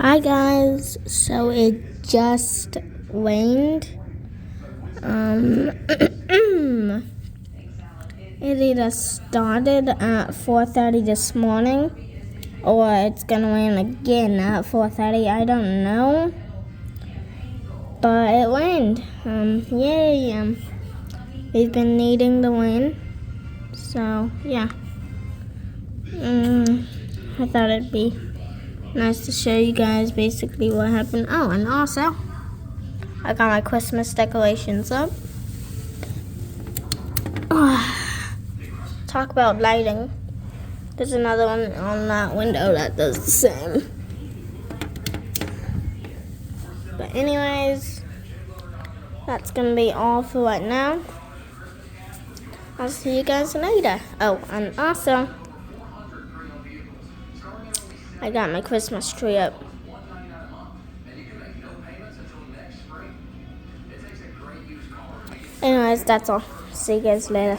Hi guys, so it just rained. It either started at 4:30 this morning or it's gonna rain again at 4:30. I don't know, but it rained. Yay! We've been needing the rain, so yeah. I thought it'd be nice to show you guys basically what happened. Oh, and also, I got my Christmas decorations up. Talk about lighting. There's another one on that window that does the same. But anyways, that's gonna be all for right now. I'll see you guys later. Oh, and also, I got my Christmas tree up. Anyways, that's all. See you guys later.